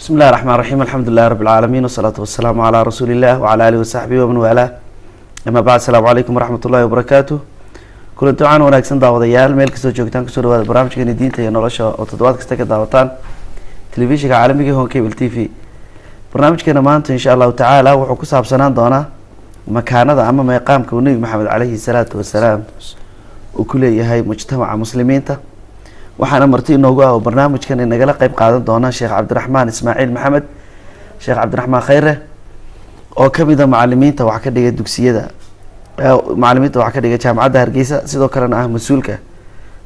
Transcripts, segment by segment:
بسم الله الرحمن الرحيم الحمد لله رب العالمين والصلاة والسلام على رسول الله وعلى آله وصحبه ومن والاه أما بعد السلام عليكم ورحمة الله وبركاته كل توعان وناكسن داوديال ميل كسو جوجتان كسو دواد برنامجكن diinta iyo nolosha oo toddobaad kasta ka daawataan telefishinka caalamiga ah Cable TV barnaamijkeena maanta insha Allah taala wuxuu ku saabsanaan doonaa makaanada ama meeqaamka Nabi Maxamed calayhi salaatu wasalaam uu ku leeyahay mujtamaca muslimiinta waxaana marti inoogu ah barnaamijkan inagala qayb qaadan doona Sheekh Cabdiraxmaan Ismaaciil Maxamed Sheekh Cabdiraxmaan Khayre oo kamid ah macallimiinta wax ka dhigay dugsiyada macallimiinta wax ka dhigay jaamacadda Hargeysa sidoo kalena ah mas'uulka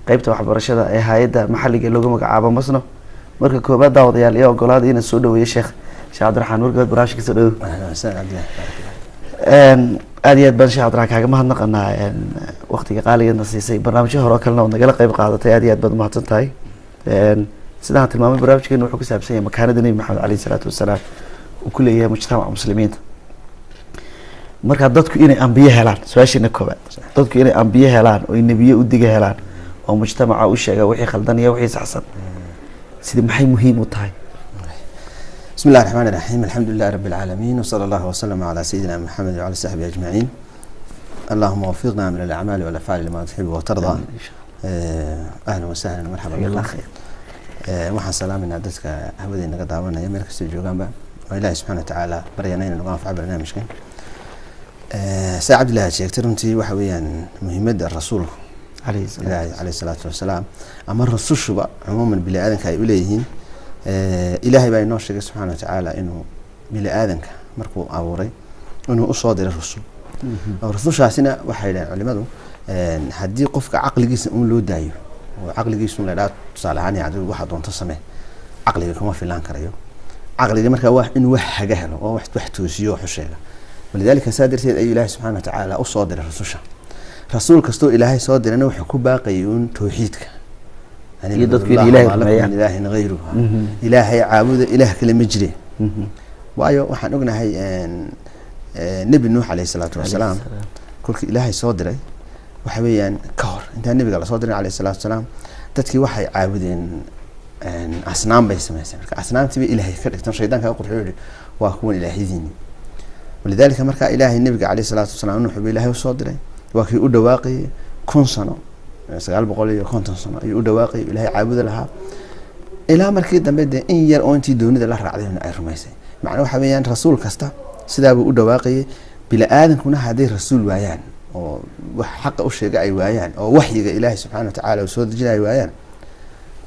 qaybta waxbarashada ee hay'adda maxalliga looga magacaabo Masno marka koobaad daawadayaal iyo ogolaad in soo dhaweeyo Sheekh Cabdiraxmaan wargad barnaamijka soo dhaw aad iyo aad baan Sheekh Cabdiraxmaan kaaga mahadnaqanaa waqtiga qaaligeedna siisay barnaamijyo hore oo kalena oo nagala qayb qaadatay aad iyo aad baad mahadsan tahay sidaan tilmaamay barnaamijkeenu wuxuu ku saabsan yahay makaanada Nabi Maxamed calayhi salaatu wasalaam uu ku leeyahay mujtamaca muslimiinta marka dadku inay anbiyo helaan su'aashina koobaad dadku inay anbiyo helaan oo nabiyo u diga helaan oo mujtamaca u sheega wixii khaldan iyo wixii saxsan sida maxay muhiim u tahay بسم الله الرحمن الرحيم الحمد لله رب العالمين وصلى الله وسلم على سيدنا محمد وعلى صحبه أجمعين اللهم وفقنا من الأعمال والأفعال لما تحب وترضى أهلا وسهلا ومرحبا الله خير waxaan salaaminaa dadka hawada naga daawanaya meel kasta joogaanba oo Ilaahay subhanahu wa ta'ala baryana inuu naga faaco barnaamijkan saacad ilaahay sheegtay runtii waxa weeyaan muhiimadda rasuulku alayhi salaatu wasalaam ama rasuushuba umuman bil aadanka ay u leeyihiin ilaahay baa inoo sheegay subhanahu wa ta'ala inuu bil aadanka markuu abuuray inuu u soo diray rasuul oo rasuushaasina waxay leeyihiin culimadu haddii qofka aqligiisa uu loo daayo oo aqligiisu la dhaad tusaalahaan yahay waxa doonto samee aqliga kuma filan karayo aqliga marka wax in wax haga helo oo wax toosiyo wax sheega walidaalika saadirteed ay ilaahay subhanahu wa ta'ala u soo diray rasuusha rasuul kasto ilaahay soo dirana wuxuu ku baaqayay tawxiidka يدك إلهي غيره إلهي عابد إله كل مجري وأيوه وحن قلنا هاي نبي نوح عليه الصلاة والسلام كل إلهي صادري وحبيان كهر أنت النبي قال صادري عليه الصلاة والسلام تتكي وحي عابدين أصنام بيسمى أصنام تبي إلهي كرك تم شيطان كأقول حولي وأكون إلهي ديني ولذلك مركا إلهي النبي عليه الصلاة والسلام نوح بإلهي وصادري وكي أود واقي كن سنة سقال بقولي كنت سنة يقول واقي إلهي عابد لها إلى مركز دمبد إن ير أنتي دون ذا الله رعدين أيرميسي معناه حبيان رسول كستا سدا بيقول واقي بلا آدم كنا هذه رسول ويان وحق أشياء أي ويان أو وحي إلهي سبحانه وتعالى وسود جل ويان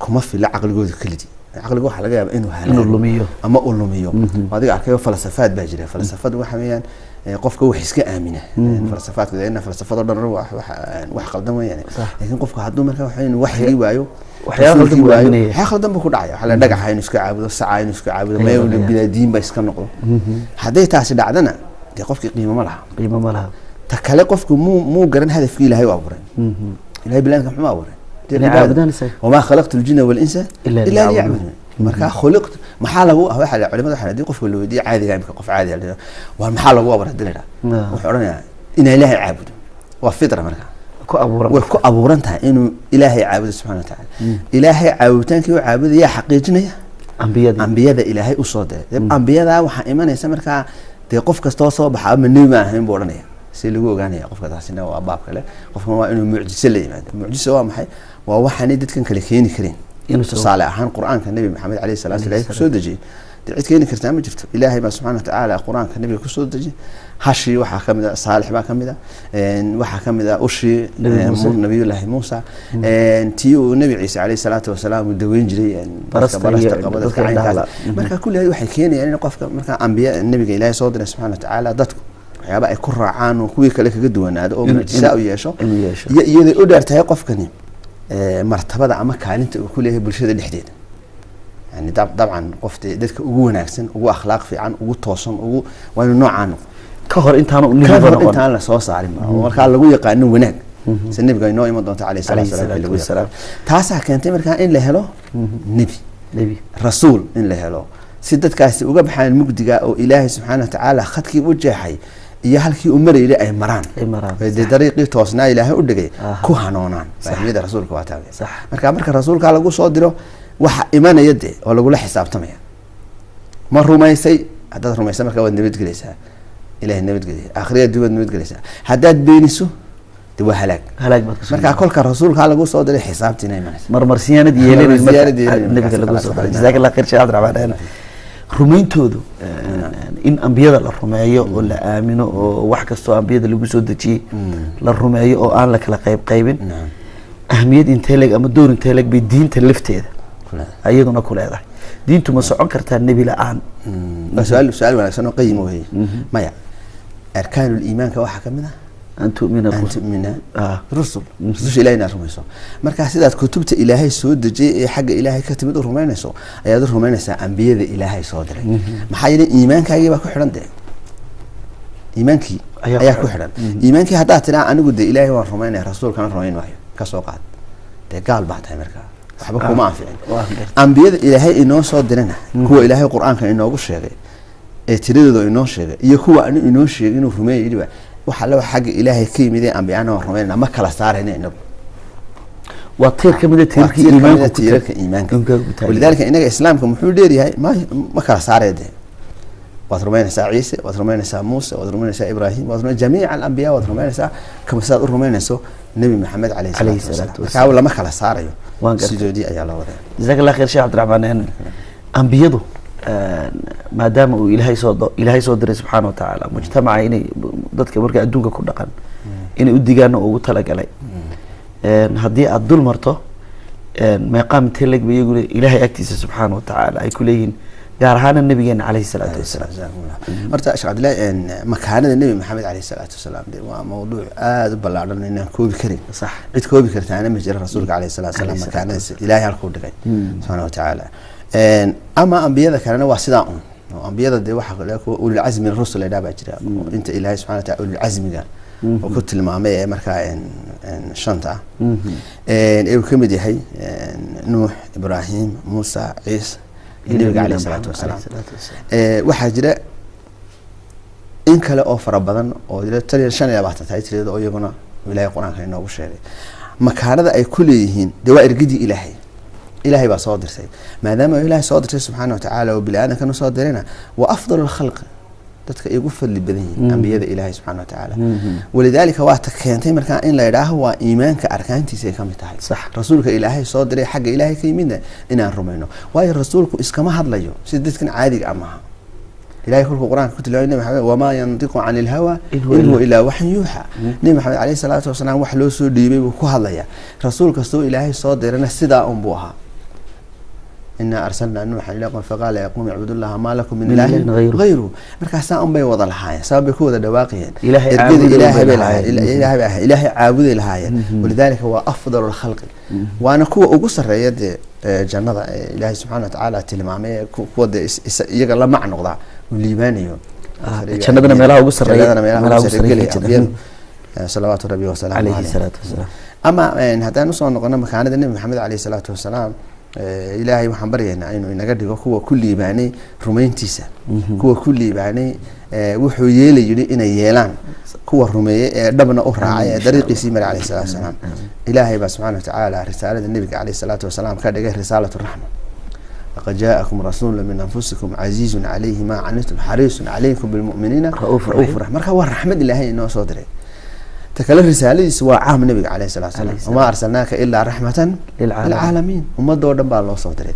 كم في العقل جود كلدي عقل جوه حلقة إنه اللوميو أما اللوميو هذه عكية فلسفات باجرة فلسفات وحبيان قفك وحسك آمنة فلسفات كذا إن فلسفات ضرر وح قدم يعني لكن قفك هادو مركب حين وحي وايو وحياة وايو قدم بكون عيا على نجح حين يسكع عبد الساعة يسكع عبد ما يقول البلادين بيسكن نقول هذا تاسد عدنا دي قفك قيمة ملها تكلم قفك مو قرن هذا في لهي وابورين لهي بلاد كم وابورين وما خلقت الجن والإنس إلا ليعبدون مركا خلقت محله هو حال علماء حال دي قف اللي دي عادي يعني قف عادي يعني والمحله هو برد لنا وحورنا إن إلهي عابد وفطرة مركا كو أبورنتها إنه إلهي عابد سبحانه وتعالى إلهي عابدتان كيو عابد يا حقيقة أنبياء إلهي أصاد أنبياء وح إيمان يسمركا دي قف كستوصى بحاب من نيمة هم بورنا سيلقوا جاني قف كذا سنة وأباب كله قف ما إنه معجزة اللي يمد معجزة وامحي ووحني دت كان كلكين كرين صالح عن قرآن كان النبي محمد عليه الصلاة والسلام كسودجي دعيت كيني كرتام جفت إلهي سبحانه وتعالى قرآن كان النبي كسودجي هاشي وحكم ذا صالح ما كم ذا وحكم ذا أشي نبي الله موسى تيو النبي عيسى عليه الصلاة والسلام ودوين جري برست قبضت عين كذا مركا كل هذا وحي كيني يعني نقف مركا أنبياء النبي إلهي صادنا سبحانه وتعالى ضدك waxyaaba ay ku raacaan oo kuwii kale kaga duwanaado oo mucjisaa u yeesho iyada u dhaartay qofkani martabada ama kaalinta uu ku leeyahay bulshada dhexdeeda yani dabcan qofta dadka ugu wanaagsan ugu akhlaaq fiican ugu toosan ugu waa noocaan ka hor intaan la soo saarin marka lagu yaqaan wanaag sanadka inoo iman doonta calayhi salaatu wasalaam taasa keentay marka in la helo nabi rasuul in la helo si dadkaasi uga baxaan mugdiga oo ilaahay subxaanahu wa ta'ala khadkii u jeexay iyo halkii uu mareeyay ay maraan dariiqii toosnaa ilaahay u dhigay ku hanoonaan fahmida rasuulka waa taagay marka rasuulka lagu soo diro waxa imanaya oo lagu la xisaabtamaya ما رميسي هذا رميسي مركا ود نبت جلسها إله نبت جلسها آخرية دود نبت جلسها هذا بينسو تبغى هلاك مركا كل كرسول قال لقول صوت الحساب تنايم مرسيانة ديالين النبي قال لقول صوت جزاك الله خير شيخ عبد الرحمن rumayntoodu in ambiyada la rumeeyo oo la aamino oo wax kastoo ambiyada lagu soo dejiyay la rumeeyo oo aan la kala qaybin ahmiyad intee leeg ama door intee leeg bay diinta lafteeda ayaduna ku leedahay diintu ma socon kartaa nabi la'aan su'aal wanaagsan oo qiimo weey maya arkaanul iimaanka waxa kamid ah أن تؤمن رسل رسل إلهي نرميسو مركا سيدات كتبت إلهي سود جي حق إلهي كتبت الرمينسو أياد الرمينسا أنبياء إلهي صادري محايل إيمانك أيها كحران ده إيمانك أيها كحران إيمانك هذا تنا أنا قد إلهي والرمين رسول كان رمين واحد كسوقات ده قال بعد هاي مركا وحبكوا ما في أنبياء إلهي إنه صادرنا هو إلهي القرآن كان إنه قشة تريده إنه شيء يكون إنه شيء إنه رمين يدوى وحلو حق إلهي كي مدين أنبياءنا ورمينا ما كلا صار هنا إنه وطير كمدة تيرك إيمانك ولذلك إنك إسلامكم محول ديري هاي ما كلا صار هذا وترمينا سا عيسى وترمينا سا موسى وترمينا سا إبراهيم وترمينا جميع الأنبياء وترمينا سا كما سا رمينا سو النبي محمد عليه الصلاة والسلام كأول ما كلا صار سجودي أي الله وذا جزاك الله خير شيخ عبد الرحمن أنبياء ما دام إلهي صدر سبحانه وتعالى مجتمع إني ضدك بركة أدونك كل دقن إني أديجان أو طلق علي هدي الظلم مرته ما قام تلك بيقول إلهي أكتس سبحانه وتعالى أي كلين يارهان النبي عليه الصلاة والسلام مرتا أشهد لا إن مكان النبي محمد عليه الصلاة والسلام ده موضوع بلعنا إنه كوبي كريم صح إنت كوبي كريم أنا مجرى رسولك عليه الصلاة والسلام مكان إلهي الخود سبحانه وتعالى أما أنبياء كانوا واسداء أنبياء ده واحد أولي العزم من الرسل إذا بجرا أنت إلهي سبحانه وتعالى أولي العزم قال وكنت المعمية مركا إن شنطة إيه كم دي هي نوح إبراهيم موسى عيسى النبي عليه الصلاة والسلام واحد جرا إن كلا أوفر بدن أو جرا تري شان يا بعث تاي تري ده أيقنا إلهي القرآن كأنه بشري مكان هذا أي كليهن دوائر جدي إلهي بصادر سي ما دام إلهي صادر سبحانه وتعالى وبالآن كانوا صادرين وأفضل الخلق يقفل لبذيه أنبياء إلهي سبحانه وتعالى ولذلك وقت كانتين مركان إن لا يراه هو إيمانك أركانتي سيكمل تاعي صح رسولك إلهي صادر حق إلهي كيمينه إن الرمينه واي رسولك إسكما هذا ليو سيدتك عادي أمها إلهي كل القرآن كنت له محمد وما ينطق عن الهوى إن هو إلا وحي يوحى نبي محمد عليه الصلاة والسلام وحلو سودي وكهذا رسولك سو إلهي صادر أنا سدا أنبوها إنا أرسلنا نوحا إلى قوم فقال يا قوم اعبدوا الله ما لكم من إله غيره مركز سام بي وضع الحياة سام بيكون دواقيا إلهي عابد الهاية ولذلك هو أفضل الخلق وأنا كو أقصر يد جنة إلهي سبحانه وتعالى تلمامي كو يقال مع نقطة والليباني جنة ميلها أقصر صلوات ربي وسلامه عليه الصلاة والسلام أما إن هذا نص نقولنا مكان النبي محمد عليه الصلاة والسلام إلهي محمد يعني إنه نقدر هو كل يباني رومانتيسا هو كل يباني وحيي يجري إن يلان هو رومي دبنا أخرى طريق سيمر عليه الصلاة والسلام إلهي سبحانه وتعالى رسالة النبي عليه الصلاة والسلام كان رسالة الرحمة لقد جاءكم رسول من أنفسكم عزيز عليه ما عنتم حريص عليكم بالمؤمنين رؤوف رحيم مركا هو الرحمة إلهي إنه صدره تكلم رسالة سواء عام النبي عليه الصلاة والسلام وما أرسلناك إلا رحمة للعالمين وما دور دم الله صدره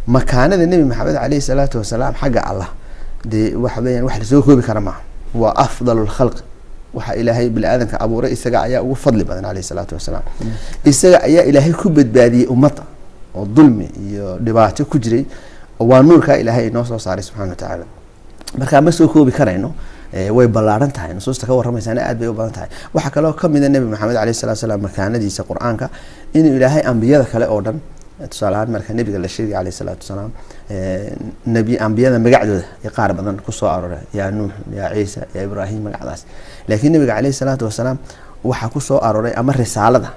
مكان النبي محمد عليه الصلاة والسلام حق الله دي واحد سوكو بكرمه وأفضل الخلق وح إلهي بالآذن كأبو رئيس سجع وفضل بدن عليه الصلاة والسلام السجع يا إلهي كبد بادي أمته والظلم دبعته كجري ونور كإلهي نصر صار سبحانه وتعالى مركب مسوكو بكرينه way balaaran tahay nusuusta ka waramaysaana aad bay u badan tahay waxa kale oo kamid ah nabi maxamed caleey salaatu salaam makaanadiisa quraanka inuu ilaahay anbiyada kale oo dhan tusaalahan marka nabiga la sheegay caleey salaatu salaam nabi anbiyada magacdooda ay qaar badan ku soo aroray yaa nuux yaa ciisa yaa ibraahim magacdaas laakiin nabiga caleey salaatu wasalaam waxa ku soo aroray ama risaalada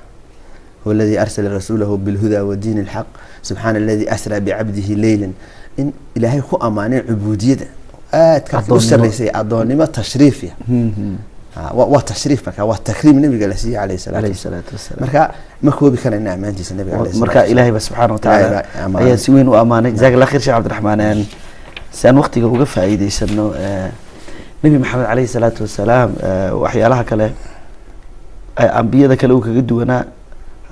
هو الذي أرسل رسوله بالهدى ودين الحق سبحان الذي أسرى بعبده ليلا إن إلهي خو أمانة عبودية كالسريسي أدوني تشريفيا وتشريف مركا والتكريم النبي قال عليه الصلاة والسلام مركا مكو بكنا النعمة أنت النبي عليه الصلاة مركا إلهي سبحانه وتعالى أي سوين وأمانة جزاك الله خير شيخ عبد الرحمن سان وقتك وقف عيدي سنو نبي محمد عليه الصلاة والسلام وحيالها كله أنبياء كله كجدو أنا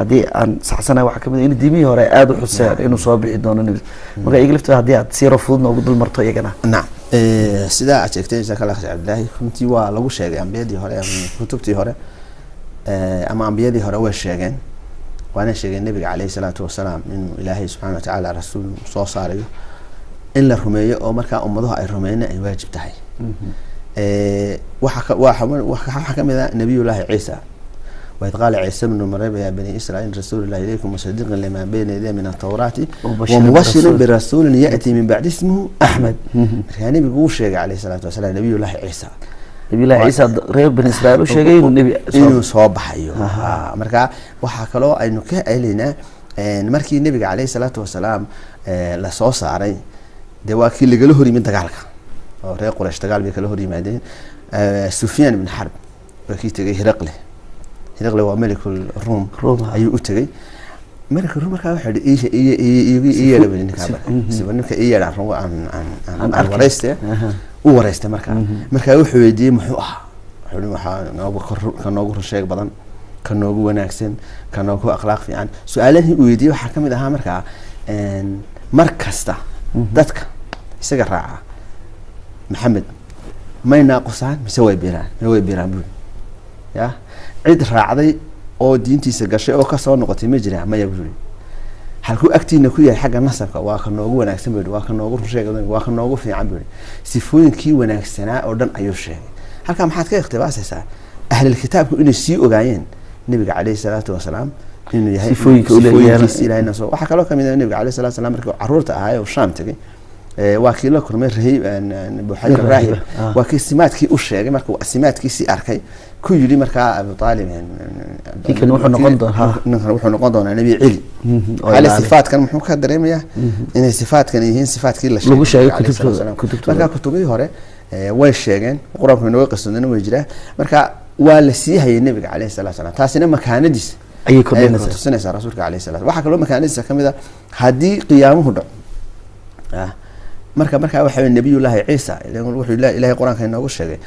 هدي عن سحسنا وحكم إن ديمي هو رأي آدو حسين إنه صابع يدون النبي ما يقلفت هدي تصير رفضنا وقد المرطة يجنا نعم سيدا أشكتين جزاك الله خير عبد الله كنتي والله شيء أنبياء دي هراء كتبتي هراء أما أنبياء دي هراء وشيئين وأنا شيء النبي عليه الصلاة والسلام إنه إلهي سبحانه وتعالى رسول صاريه إلا الرمية أو مركا أمضها الرمية أي واجب تحي وحكم ذا نبي الله عيسى وإذ قال عيسى بن مريم يا بني إسرائيل رسول الله إليكم مصدقا لما بين يديه من التوراة ومبشرا برسول يأتي من بعد اسمه أحمد يعني بيقول شيء عليه الصلاة والسلام نبي الله عيسى نبي الله عيسى غير بني إسرائيل وشيء النبي إنه صباح أيوه مركا وحكلوا إنه كألينا مركي النبي عليه الصلاة والسلام لصوص عليه دواكي اللي قالوا هري من دجالك أو ريق ولا اشتغال بيكلوا هري معدين سفيان بن حرب وكي تجي هرقله هو ملك الروم أيوه تجي ملك الروم كان واحد إيه لبنان كابر سبنا كإيه عن ورثته ورثته مركا وحدي محوها كان نوجه الشيء بدن كان نوجه وناكسن كان نوجه أخلاق في عن سؤاله ويدي وحكم ده مركا مركزته دتك يسجل راعة محمد ما يناقصان مسوي بيران بول يا عيد راعي أو دينتي سجل شيء أو كسر نقطة مجرى ما يقولي هلكو أكتين كوي حاجة نصبك واكن نوجو وناكسن بول واكن نوجو شيء واكن نوجو في عم بول سيفون كي وناكسنا أو دن أيوه شيء هل كان محط كي اختباس هسا أهل الكتاب إنه السيء جايين النبي عليه الصلاة والسلام إنه يهي سيفوي إلى الناس وحكى له كمان النبي عليه الصلاة والسلام ركوا عرورته هاي وشام تجي وكيل كرمه رهيب أن بحاجة راهب وكيل سمات كي أشياء يعني مركو سمات كي سي أركي كل يوم مركا أبو طالب يعني كي نروح نقضون نروح نقضون النبي علي على صفات كان محمود دريمية إن الصفات كان يهين صفات كل شيء لو شيء كتبت مركا كتبي هره ويشيغان قرآن من وقصنا ويجراه مركا والسيها النبي عليه الصلاة والسلام تاسنا مكان ديس أي كلنا سنة رسولك عليه الصلاة والسلام وحكى له مكان ديس كم إذا هدي قيامه ده مركا وحي النبي الله عيسى يقول وحي الله إلهي قرآن كان يقول شيء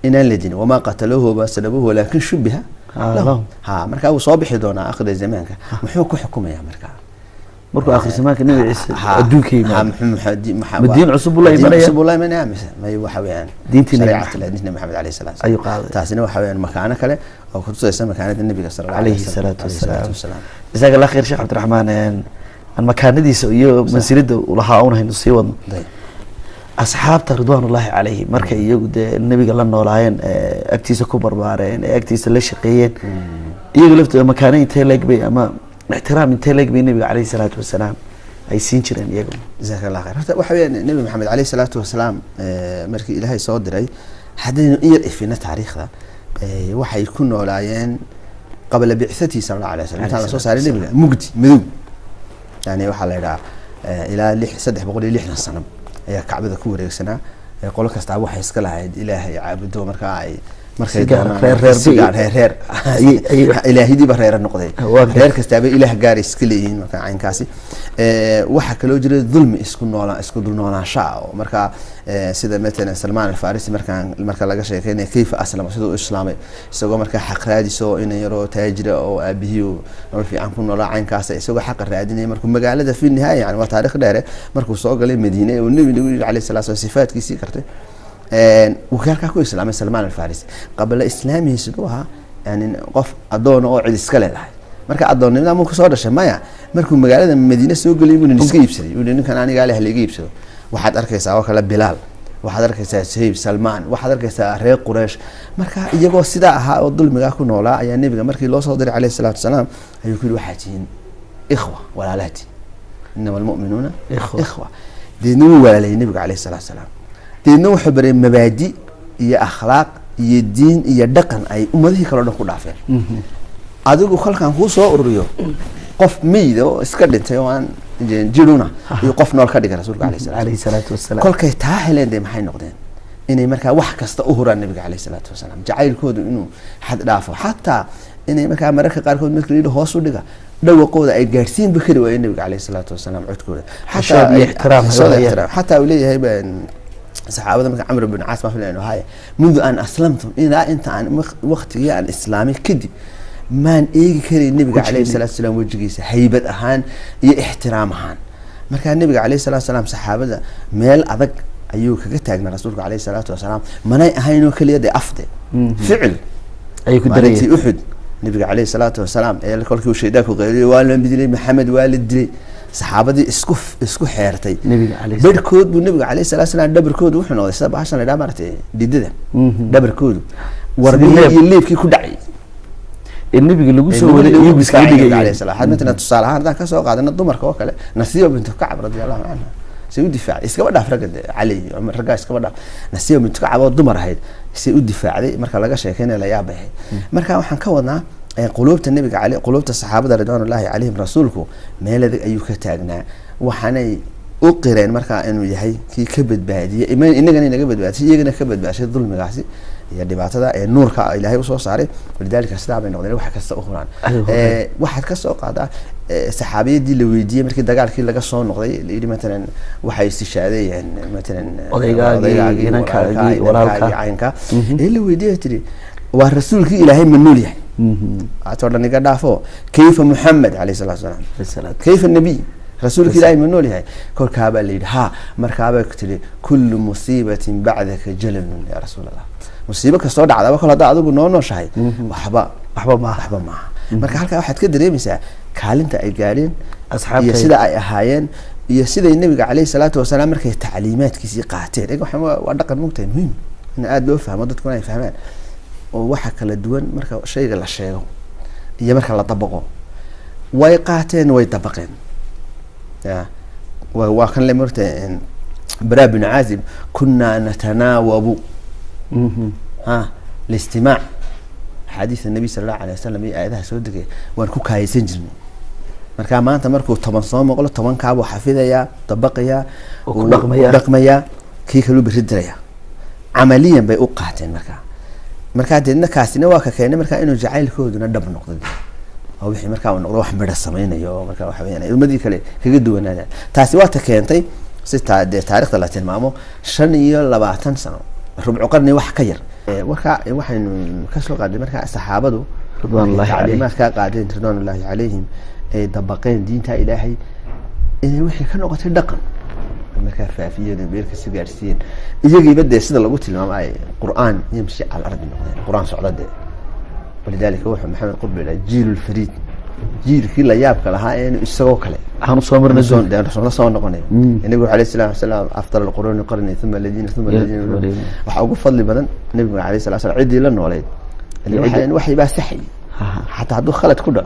إن الذين وما قتلوه وما سلبوه ولكن شبه له مركا وصابح دونا آخر الزمان محوك حكومة يا مركو آخر زمان كان النبي عيسى أدوكي الدين عصب الله يمنع عصب الله يمنع ما يو حويان دينتي شريعة دين محمد عليه السلام أي قاعدة تاسنا وحويان مكانك له أو كنت تسمى مكانة النبي صلى الله عليه الصلاة والسلام جزاك الله خير شيخ عبد الرحمن المكانة دي سويه مسيرده ولها هنا سيوضنا أصحاب رضوان الله عليه مركا يجود النبي قال لنا ولاين أكتيس كبر بارين أكتيس لشقيين يغلفت مكانين تلاقي بي أما احترام تلاقي بي النبي عليه الصلاة والسلام أي سينشرين يقول جزاك الله خير وحويان النبي محمد عليه الصلاة والسلام مركي إلهي صادري حدين يرئفنا تاريخ ذا وحي يكون ولاين قبل بعثته صلى الله عليه وسلم تعالى صوص على النبي مجدي مذوب يعني وحلا إلى صدح بقول لحنا الصنم هي كعبة كورة سنة يقول لك استعبوا حيسك لها إلهي عبده مركاي رير إلهي دي برير النقطة رير كاستعب إله جاري سكلين مركا عين كاسي وحكى له جري ظلم اسكن دولنا شاء مركا سيدا مثلا سلمان الفارسي مركا لقى شيء كأنه كيف أسلم سيدو إسلامي سوى مركا حق رادي سو إنه يرو تاجر أو أبيه نقول في عنكم ولا عين كاسي سوى حق الرادي مركو مقالة في النهاية يعني وتاريخ داره مركو سوق له مدينة والنبي عليه الصلاة والسلام صفات كيسي كرته وكان كاكو إسلام سلمان الفارسي قبل إسلامه سدوها يعني قف أدون أو عد إسكال هذا مركا أدون نمنا ممكن صار شمايا مركو مقالة مدينة سوق اللي يقولون نسكيب سري يقولون كان أنا قال اللي يجيب سري واحد أركز وكلا بلال واحد أركز سهيب سلمان واحد أركز ريق قريش مركا يجوا السداء والظلم يأكل نولا يعني النبي مركي الله صادر عليه الصلاة والسلام يقول واحدين إخوة ولا لاتي إنما المؤمنون إخوة دينو ولا لي النبي عليه الصلاة والسلام دينو حبر مبادئ يا أخلاق يا دين يا دقن أي أمضي كلام نقول عفير أدوك خلق عن هو صور ريو قف ميدو إسكندر تيوان جيرونا يقف نور كذي كرسول عليه الصلاة والسلام كل كي تاهلين دم حين نقدين إني مركا وحكة استأهر النبي عليه الصلاة والسلام جعل كود إنه حد رافع حتى إني مركا قال كود مثل يده هو صدقة dhawaqooda ay gaarsiin bakari waayeen nabiga calayhi salaatu wasalaam codkooda xataa uu leeyahay saxaabada marka camr bin caas ma filayno haya mundu an aslamtu ilaa inta aan waqtigii aan islaamay kadib maan eegi karay nabiga calayhi salaatu wasalaam wajigiisa haybad ahaan iyo ixtiraam ahaan marka nabiga calayhi salaatu wasalaam saxaabada meel adag ayuu kaga taagnaa rasuulka calayhi salaatu wasalaam manay ahaynoo keliya dee afde ficil ayuu ku darayay uxud nabiga calayhi salaatu wasalaam ee kolkii uu shaydaanku qeyliyay waa la midilay maxamed waa la dilay saxaabadii isku xeertay barkood buu nabiga calayhi salaatu wasalaam dhabarkoodu wuxuu noqday sida bahashan la yidhaha maaragtay dhidada dhabarkoodu warbihii iyo leebkii ku dhacay in nabiga lagu soo waday iyo biska dhigay calayhi salaatu hadna tusaale ahaan hadaan ka soo qaadano dumarka oo kale Nasiya bint Kacab radiyallahu anha si u difaac iskaba dhaaf ragga cali Umar ragga iskaba dhaaf Nasiya bint Kacab oo dumar ahayd si u difaacday marka laga sheekayna la yaabahay marka waxaan ka wadnaa quluubta nabiga calayhi quluubta saxaabada radiyallahu alayhim rasuulku meel adag ayuu ka taagnaa waxaanay u qireen marka inuu yahay kii ka badbaadiyay inagana inaga badbaadiyay iyagana ka badbaashay dulmigaasi iyo dhibaatada ee nuurka ilaahay u soo saaray walidaalka sidaa bay noqdeen wax kasta u huraan waxaad ka soo qaadaa saxaabiyadii la weydiiyay markii dagaalkii laga soo noqday yiri مثلا waxay istishaadeen مثلا odaygaagii inankaagii walaalka aynka la weydiiyay tiri waa rasuulkii ilaahay manuul yahay aatoodhan iga dhaafo kayfa muhammad alayhi salatu wasalam kayfa nabi rasuulka ilaahay manuul yahay kolkaaba la yidhi ha markaaba tiri kullu musiibatin ba'daka jalalun ya rasuulallah musiibo ka soo dhacda kala hada adigu noo nooshahay waxba ma marka halka waxaad ka dareemaysaa kaalinta ay gaareen asxaabta iyo sida ay ahaayeen iyo sida nabiga calayhi salaatu wasalaam markay tacliimaadkiisii qaateen waa dhaqan mugtay muhiim in aad loo fahmo dadku ay fahmaan oo waxa kala duwan marka shayga la sheego iyo marka la dabaqo way qaateen way dabaqeen ya waa kan la martay Bara bin Azib kunna natanawabu الاستماع حديث النبي صلى الله عليه وسلم ايadaha soo degay waan ku kaaysan jirnay marka maanta markuu 10 soo maqlo 10 kaabo xafidaya dabaqaya oo dhaqmaya kii kale bixi diraya amaliyan bay u qaateen marka deedna kaasina waa ka keenay marka inuu jacaylkooduna dhab noqdo oo wixii marka uu noqdo wax midha sameeynayo marka waxa weeyaan ilmadii kale kaga duwanaada taasi waa ta keentay si taariikhda la tilmaamo 25 sano rubع qarni wax ka yar waxaynu ka soo qaaday marka saxaabadu radiyallahu alayhim ka qaadeen radiyallahu alayhim ay dabaqeen diinta ilaahay inay wixii ka noqotay dhaqan marka faafiyada beerka si gaarsiin iyagii badee sida lagu tilmaamay quraan yimshi al ardi quraan socdade walidaalika wuxuu maxamed qurbi la jiil farid jiilkii la yaabka lahaa inuu isagoo kale aanu soo marnay soo noqonay nabiga alayhi salaam afdal alqurun qarni thumma alladina waxa ugu fadli badan nabiga alayhi salaam cidii la nooleed waxay baa saxay حتى هذا خلت كله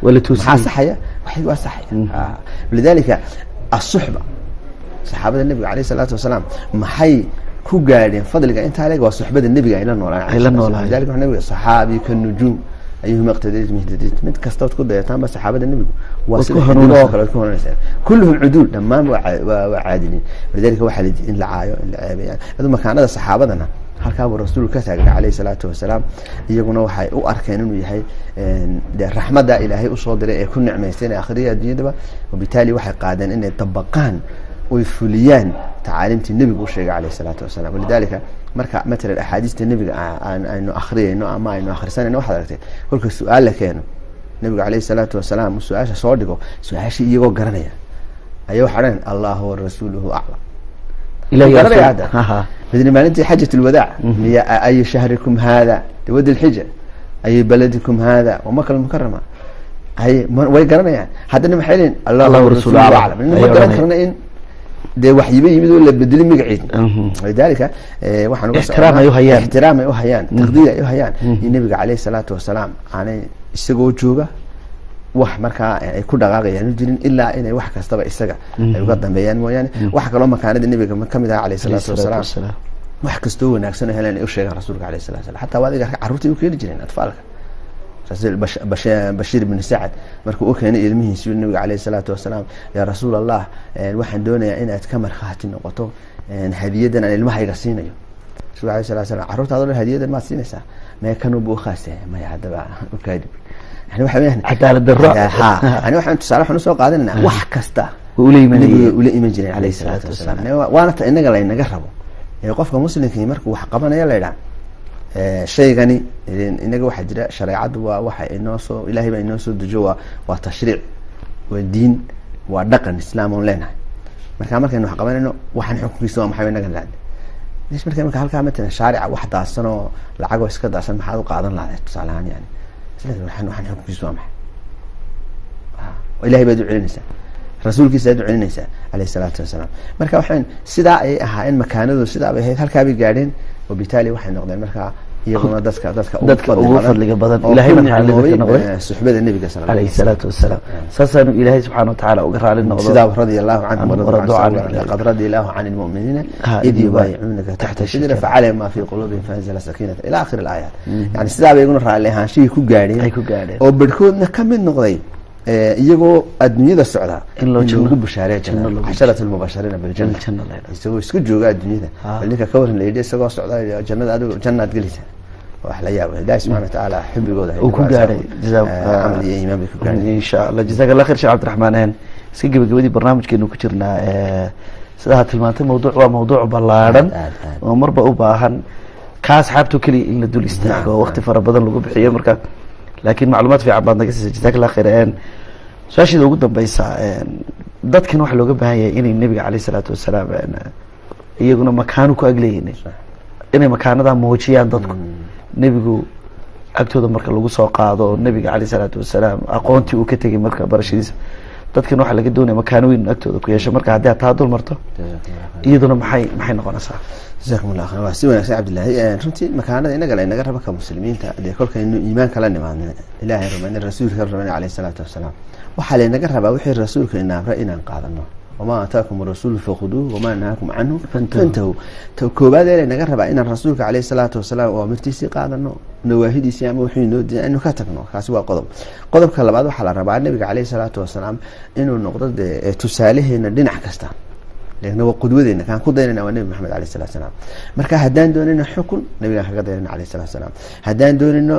ولا توسع صحية واحد وصحية لذلك الصحبة صحابة النبي عليه الصلاة والسلام ما حي كوجارين فضلك أنت عليك وصحبة النبي إلى النور لذلك النبي صحابي كالنجوم أيهما اقتديت مهتديت من كستوت كل يتام صحابة النبي كلهم عدول تمام وعادلين لذلك واحد إن لعايو يعني هذا مكان هذا صحابتنا halka rasuulku ka taagay kaleey salaatu wasalaam iyaguna waxay u arkeen inuu yahay raxmada ilaahay u soo diray ee ku nicmeysay aakhiriya diinaba wabitaali waxay qaadeen inay dabaqaan oo fuliyaan tacaalimtii nabiga u sheegay kaleey salaatu wasalaam walidaalika marka mesela ahadiista nabiga aynu akhriyayno ama aynu akhrisanayno waxa aragtay kolka su'aal la keeno nabiga kaleey salaatu wasalaam su'aasha soo dhigo su'aashi iyagoo garanaya ayuu xareen Allahu wa rasuuluhu a'lam إلى هذا بدنا ما ننتهي حجة الوداع هي أي شهركم هذا ود الحجة أي بلدكم هذا ومكة المكرمة هي ويقرنا يعني هذا محلين الله ورسوله أعلم إنه ما قرنا إن ده وحي يبي ولا بدل مقعد لذلك وحنا احترام يوهيان تقدير يوهيان النبي عليه الصلاة والسلام أنا استجوا جوبه wax marka ay ku dhaqaaqayaan jirin ilaa inay wax kastaba isaga ay uga dambeeyaan mooyaan wax kale oo makaanada nabiga kamid ah alayhi salaatu wasalaam wax kasto wanaagsan helaan ay u sheegaan rasuulka alayhi salaatu wasalaam hatta waadiga carruurta uu keenay jireen atfaalka rasuul bashir ibn sa'ad markuu uu keenay ilmihiisa nabiga alayhi salaatu wasalaam ya rasuul allah waxaan doonayaa in aad ka marxaati noqoto hadiyadan aan ilmahayga siinayo rasuulka alayhi salaatu wasalaam carruurtaada hadiyadan ma siinaysaa ma kanu buu khaasay ma hadaba u kaadib yani waxa weeyaan cadaalad darro yani waxaan tusaale waxaan usoo qaadanayna wax kasta ula iman jiray calayhi salaatu wasalaam waana ta inaga laynaga rabo ee qofka muslimkii markuu wax qabanaya la yidhaha shaygani inaga waxaa jira shareecadu waa waxa inoo soo ilaahay baa inoo soo dejo waa tashriic waa diin waa dhaqan islaam oon leenahay markaynu wax qabanayno waxaan xukunkiisa waa maxay inaga lahayd ليش marka halkaa matalan shaarica wax daadsan oo lacag oo iska daadsan maxaad u qaadan lahayd tusaale ahaan yani waxaan xukunkiisa waa maxay ilaahay baad u celinaysaa rasuulkiisa aad u celinaysaa calayhi salaatu wasalaam marka waxaan sidaa ay ahaayeen makaanadu sidaa bay ahayd halkaa bay gaadheen wabitaali waxay noqdeen markaa iyaguna dadka ugu fadliga badan ilaahay maxaa noqday suxbada nabiga sallallahu alayhi salaatu wasalaam saasanu ilaahay subhanahu wa ta'ala uga raali noqdo sidaa radiyallahu anhu qad radiyallahu anil mu'minina id yubay'unaka tahta shajara fa'ala ma fi qulubihim fanzala sakinata ila akhir al-ayat yani sidaa bay iyaguna raali ahaanshihi ku gaadheen oo badkoodna kamid noqday iyagoo adduunyada socda in loogu bushaareeyo jannada 10 al-mubashirin bil janna isagoo isku jooga adduunyada balka ka waran leeyahay isagoo socda jannada adigu jannaad galisa wax la yaabo ilaahay subhanahu wa ta'ala xubigooda uu ku gaaray amal iyo iimaan bay ku gaaray insha Allah jazakallahu khair sheekh Cabdiraxmaan si gabagabadii barnaamijkeenu ku jirnaa sidaa tilmaantay waa mawduuc ballaaran oo marba u baahan ka asxaabtu kaliya in la dul istaago waqti fara badan lagu bixiyo marka laakiin macluumaad fiican baad naga siisay jazakallahu khair su'aashida ugu dambaysa dadkan waxa looga baahan yahay inay nabiga calayhi salaatu wasalaam iyaguna makaanu ku agleeyeen inay makaanada muujiyaan dadku nabigu agtooda marka lagu soo qaado nabiga calayhi salaatu wasalaam aqoontii uu ka tagay marka barashadiisa dadkan waxa laga doonaya makaanooyin agtooda ku yeesho marka haddii aad taa dul marto iyaduna maxay noqonaysaa جزاكم الله خير واسي وناس عبد الله runtii makaanada inaga la inaga raba ka muslimiinta ee kolkaynu iimaan kala nimaadnay ilaahay rumayna rasuulka rumayna calayhi salaatu wasalaam waxa la inaga rabaa wixii rasuulka inaan qaadano wama ataakum rasuul faquduhu wama nahaakum anhu fantahu tawkoobaad ee inaga rabaa inaan rasuulka calayhi salaatu wasalaam oo martiisi qaadano nawaahidiisi ama wixii noo diin inuu ka tagno kaasi waa qodobka labaad waxa la rabaa nabiga calayhi salaatu wasalaam inuu noqdo tusaalaheena dhinac kasta لأنه وقدوتنا كان قدوتنا والنبي محمد عليه الصلاة والسلام مركا هدان دوننا حكم نبينا كقدرنا عليه الصلاة والسلام هدان دوننا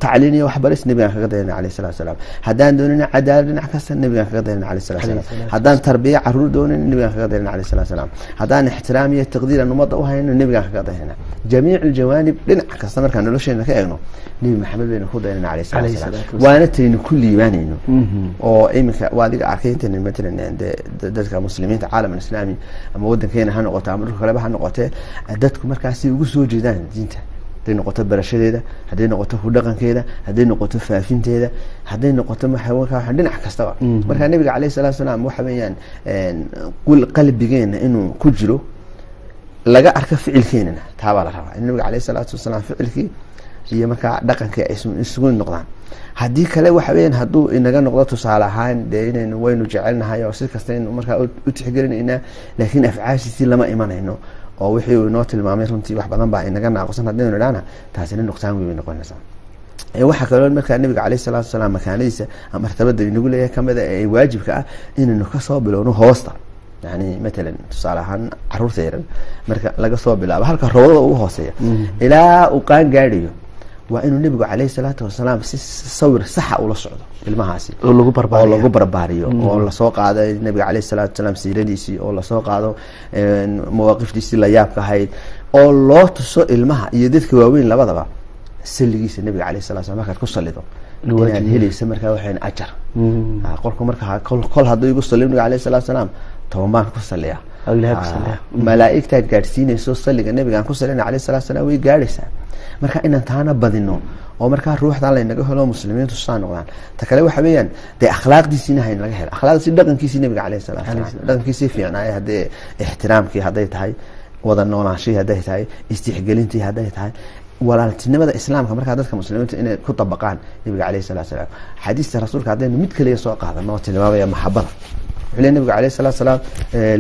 تعليني وحبرس نبينا كقدرنا عليه الصلاة والسلام هدان دوننا عدالة نعكس نبينا كقدرنا عليه الصلاة والسلام هدان تربية عرور دوننا نبينا كقدرنا عليه الصلاة والسلام هدان احترامية تقدير النمطوها إنه نبينا كقدرنا جميع الجوانب لنعكس مركا نلوش إنك إنه نبي محمد بين خدنا عليه الصلاة والسلام وأنا ترين كل إيماني إنه أو إيمك وادي عارفين إن مثلا دتك مسلمين عالم الإسلامي أما ودن كينا هنقطة أمريكا كلها هنقطة دتك مركزي وجسوا جدًا دينته هذه نقطة برشلية هذه نقطة فدقن كذا هذه نقطة فافين كذا هذه نقطة محورك هذه نحكي استوى مركز النبي عليه الصلاة والسلام وحبيان كل قلب بيجينا إنه كجلو لقى أركب فعل كيننا تابع لها النبي عليه الصلاة والسلام فعل كي هي مكا دقن كي اسمه النقطان هذه كلا وحبيان هدو إن جا نقطة صالحان دين إنه وين جعلنا هاي وصير كستين مركز أتحجرين إنه لكن أفعال سيل لما إيمان إنه oo wixii uu noo tilmaamay runtii wax badan baa inaga naaqsan hadeen ilaana taasina nuqsaan weyn noqonaysa waxa kale oo markaa nabiga calayhi salaatu wasalaam makaanadiisa ama martabada inagu leeyahay kamida ee waajibka ah inaynu ka soo bilowno hoosta yani مثلا tusaalahan caruurta yaran marka laga soo bilaabo halka roobada ugu hooseeya ilaa uu qaan gaadhiyo waa inuu nabigu calayhi salaatu wasalaam si sawir sax ah ula socdo ilmahaasi oo lagu barbaariyo oo la soo qaaday nabiga calayhi salaatu wasalaam siiradiisii oo la soo qaado mawaaqiftiisii la yaabka ahayd oo loo tuso ilmaha iyo dadka waaweyn labadaba saligiisa nabiga calayhi salaatu wasalaam markaad ku salido inaad helaysa markaa waxaan ajar qolku markaa kol hadduu igu saliyo nabiga calayhi salaatu wasalaam toban ku saliya malaa'igta gaarsiinayso saliga nabiga aan ku salina calayhi salaatu wasalaam way gaaraysaa marka inaan taana badino oo marka ruuxda la inaga helo muslimiintu soo noqdaan ta kale waxa weeyaan de akhlaaqdiisina hayn laga helo akhlaaqdiisa dhaqankiisa nabiga calayhi salaatu wasalaam dhaqankiisa fiicnaa hadee ixtiraamkii haday tahay wada noolaanshihi haday tahay istixgelintii haday tahay walaaltinimada islaamka marka dadka muslimiinta inay ku tabaqaan nabiga calayhi salaatu wasalaam xadiiska rasuulka hadaynu mid kaliya soo qaadano tilmaamaya maxabada wixii nabiga calayhi salaatu wasalaam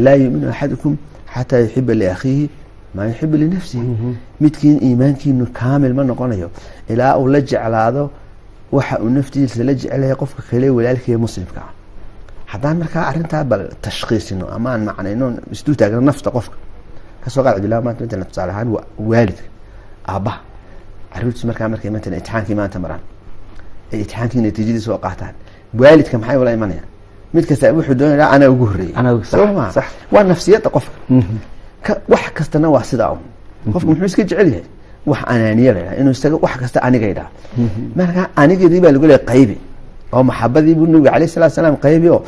la yu'minu ahadukum hatta yuhibba li akhihi ما يحب لنفسه متكين إيمانكين كامل ما نقوله إلى أو لجع على هذا وحق نفتي لجع عليه قفك خليه ولذلك هي مسلم كا حتى مركا أرنتها بالتشخيص إنه أمان معنى إنه مستوت أجر نفط قفك كسوق عبد الله ما مثلا تصالحان والد أبا عرفت مركا مثلا إتحان كي ما تمران ay imtixaankii natiijadiisa soo qaataan waalidka maxay wala imanayaan mid kasta wuxuu doonayaa ana ugu horeeyay صح waa nafsiyada qofka wax kastana waa sidaa qofku muxuu iska jecel yahay wax anaaniya leeyahay inuu isaga wax kasta aniga yidhaa marka anigeedii baa lagu leeyahay qaybi oo maxabadii buu nabiga calayhi salaatu wasalaam qaybi oo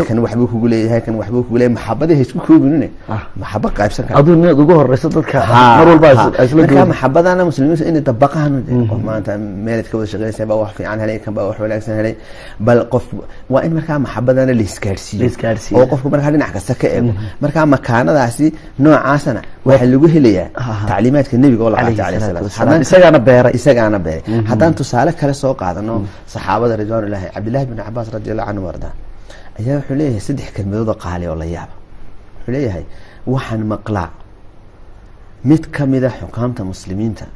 kan waxbuu kugu leeyahay kan waxbuu kugu leeyahay maxabadii isku koobinine maxabad qaybsan kara aduu niyad ugu horeyso dadka mar walba isla marka maxabadana muslimiinta inay dabaqaan qof maanta meelad ka wada shaqeynaysa baa wax fiican helay kan baa wax wanaagsan helay bal qof waa in marka maxabadana la isgaarsiiyo oo qofku marka dhinac kasta ka eego marka makaanadaasi noocaasana waxa lagu helayaa tacliimaadka nabiga oo la qaatay calayhi salaatu wasalaam isagaana beeray haddaan tusaale kale soo qaadano saxaabada ridwaanullah عبد الله بن عباس رضي الله عنه وارضاه ayaa wuxuu leeyahay saddex kelmadood oo qaali oo la yaab wuxuu leeyahay waxaan maqlaa mid kamida xukaamta muslimiinta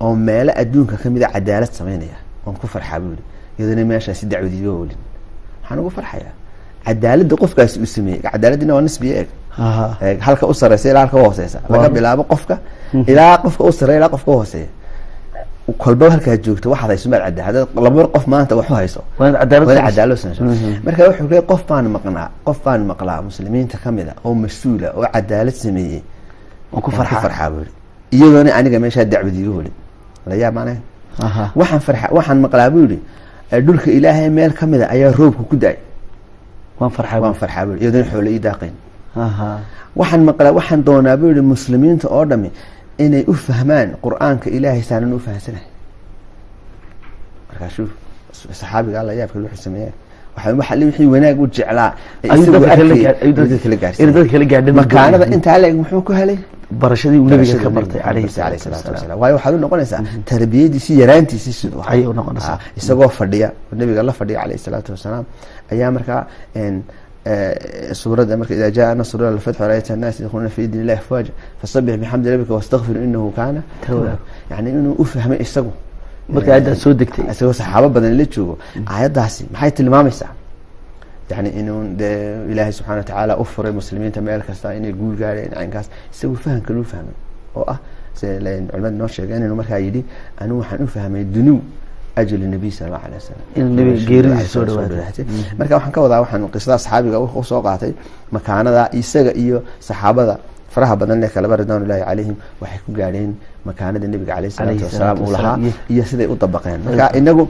oo meel adduunka kamida cadaalad sameynaya oo ku farxaa buu iyadana meesha si dacwadiiba wulin waxaan ugu farxayaa cadaaladda qofkaasi uu sameeyay cadaaladina waa nisbiye halka u sareysa ilaa halka u hooseysa laga bilaabo qofka ilaa qofka u sareeya ilaa qofka u hooseeya kolba halkaa joogto waxaad hayso maad cadaalad laba qof maanta wax u hayso cadaalad sanayso marka wuxuu leeyahay qof baan maqlaa muslimiinta kamida oo mas'uula oo cadaalad sameeyay oo ku farxaa buu iyadoona aniga meesha dacwadiiga wali la yaabana waxaan maqlaa buu dhulka ilaahay meel kamida ayaa roobku ku daay waan farxaa buu iyadoona xoolo daaqeen waxaan doonaa buu muslimiinta oo dhami inay u fahmaan quraanka ilaahay saanan u fahansanahay marka shuf saxaabiga Allah yaabka wuxuu sameeyay waxa wixii wanaag u jeclaa dadka kala gaadhin makaanada inta leeg muxuu ku helay barashadii uu nabiga ka bartay calayhi salaatu wasalaam waayo waxa uu noqonaysaa tarbiyadiisa yaraantiisa sidoo ay u noqonaysaa isagoo fadhiya nabiga la fadhiya calayhi salaatu wasalaam ayaa marka سورة أمريكا إذا جاء نصر الله الفتح ورأيت الناس يدخلون في دين الله أفواجا فسبح بحمد ربك واستغفر إنه كان توابا يعني إنه أفهم إيساقو marka aad soo degtay asagoo saxaabo badan la joogo aayadaasi maxay tilmaamaysaa yani inuu ilaahay subhanahu wa ta'ala u furay muslimiinta meel kasta inay guul gaareen aynkaas isagoo fahanka loo fahmay oo ah seen culimada noo sheegeen inuu markaa yidhi anigu waxaan u fahmay dunuu أجل النبي صلى الله عليه وسلم النبي غير سو dhawaatay marka waxaan ka wadaa waxaan qisada saxaabiga uu soo qaatay makaanada isaga iyo saxaabada faraha badan ee kala baradaan ilaahay calayhim waxay ku gaareen makaanada nabiga calayhi salaatu wasalaam uu lahaa iyo siday u dabaqeen marka inagu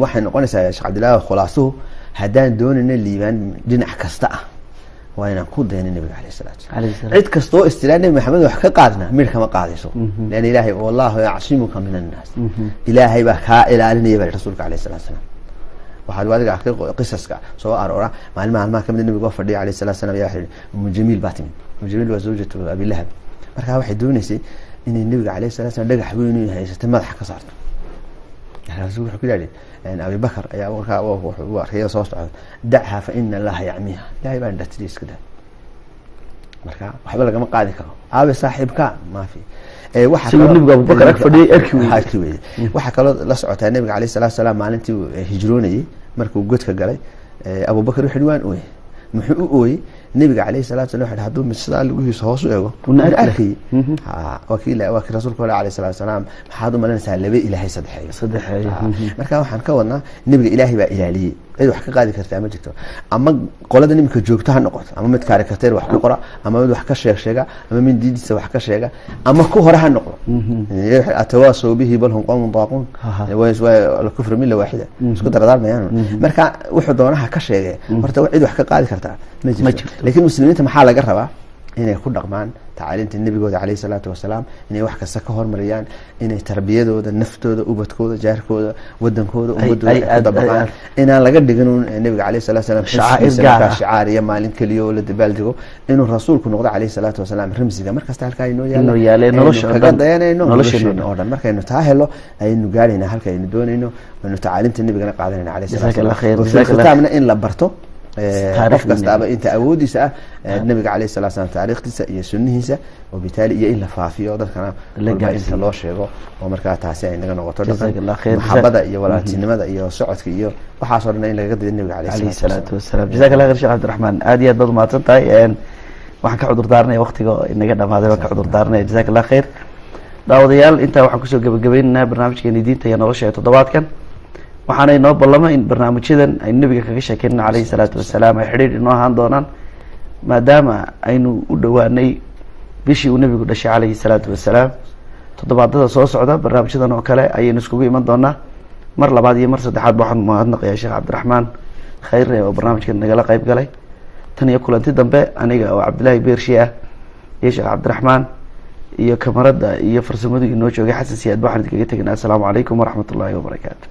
waxay noqonaysaa Sheekh Cabdillah khulaasuhu hadaan doonayna liibaan dhinac kasta ah waa inaan ku dayno nabiga calayhi salaatu cid kastoo istilaanay maxamed wax ka qaadna mid kama qaadayso laan ilaahay wallahu ya'simuka min an-nas ilaahay baa ka ilaalinaya rasuulka calayhi salaatu wasalaam waxaad wadiga qisaska soo aroora maalmaha kamid nabiga fadhiya calayhi salaatu wasalaam yaa xiri mujamil baatim mujamil waa zawjatu abi lahab marka waxay doonaysay in nabiga calayhi salaatu wasalaam dhagax weyn uu haysto madax ka saarto rasuulku wuxuu ku yiri أبي بكر يا وكذا صوت دعها فإن الله يعميها لا يبان دتريس كده مركا وحبل لما قاعد كده أبي صاحبك ما في waxa kale nabiga Abu Bakar ag fadhiyay arkii waxa kale la socotay nabiga Kaleey Salaatu Salaam maalintii hijroonayay markuu godka galay Abu Bakar wuxuu waan ooyay muxuu u ooyay nabiga Kaleey Salaatu Salaam waxa haduu misada lagu hiiso hoos u eego arkii wakiil rasuulka Kaleey Salaatu Salaam maxaad u malanaysaa laba ilaahay saddexay marka waxaan ka wadnaa nabiga ilaahay baa ilaaliyay cid wax ka qaadi kartaa ma jirto ama qolada nimka joogto ha noqoto ama mid karikateer wax ku qora ama mid wax ka sheega ama mid diidisa wax ka sheega ama ku hore ha noqdo atawaasaw bihi bal hum qawmun daaqun waa kufr milla waahida isku daradaarmayaan marka wuxuu doonaha ka sheegay horta cid wax ka qaadi kartaa ma jirto laakiin muslimiinta maxaa laga rabaa inay ku dhaqmaan tacliinta nabigooda calayhi salaatu wasalaam inay wax kasta ka hormariyaan inay tarbiyadooda naftooda ubadkooda jaarkooda wadankooda ummadooda ku dabaqaan inaan laga dhigin nabiga calayhi salaatu wasalaam shicaar iyo maalin kaliya oo la dabaaldigo inuu rasuulku noqdo calayhi salaatu wasalaam ramsiga markasta halka inoo yaalo nolosha kaga dayanayno nolosheena oo dhan markaynu taa helo aynu gaarayna halka aynu doonayno aynu tacliinta nabigana qaadanayna calayhi salaatu wasalaam in la barto qof kastaaba inta awoodiisa ah nabiga calayhi salaatu wasalaam taariikhdiisa iyo sunnihiisa oo bitaali iyo in la faafiyo dadkana inta loo sheego oo markaa taasi ay naga noqoto maxabada iyo walaaltinimada iyo socodka iyo waxaas oo dhan in laga diido nabiga calayhi salaatu wasalaam jazakallahu khayr Sheekh Cabdiraxmaan aad iyo aad baad mahadsan tahay waxaan ka cudur daarnay waqtiga inaga dhamaaday waan ka cudur daarnay jazakallahu khayr daawadayaal intaa waxaan kusoo gabagabaynaynaa barnaamijkeeni diinta iyo nolosha ee toddobaadkan. waxaana inoo ballama in barnaamijyadan aynu nabiga kaga sheekeynana caleyhi salaatu wasalaam ay xidhiidh inoo ahaan doonaan, maadaama aynu u dhowaanay bishii uu nabigu dhashay caleyhi salaatu wasalaam. toddobaadada soo socda barnaamijyadan oo kale ayaynu iskugu iman doonaa. mar labaad iyo mar saddexaad waxaan mahadnaqayaa sheekh cabdiraxmaan khayre oo barnaamijkan nagala qayb galay. tan iyo kulanti dambe, aniga oo cabdillaahi beershi ah iyo sheekh cabdiraxmaan iyo kamarada iyo farsamadu inoo joogay xasan siyaad, waxaan idinkaga teginaa. assalaamu calaykum waraxmat ullaahi wabarakaatu.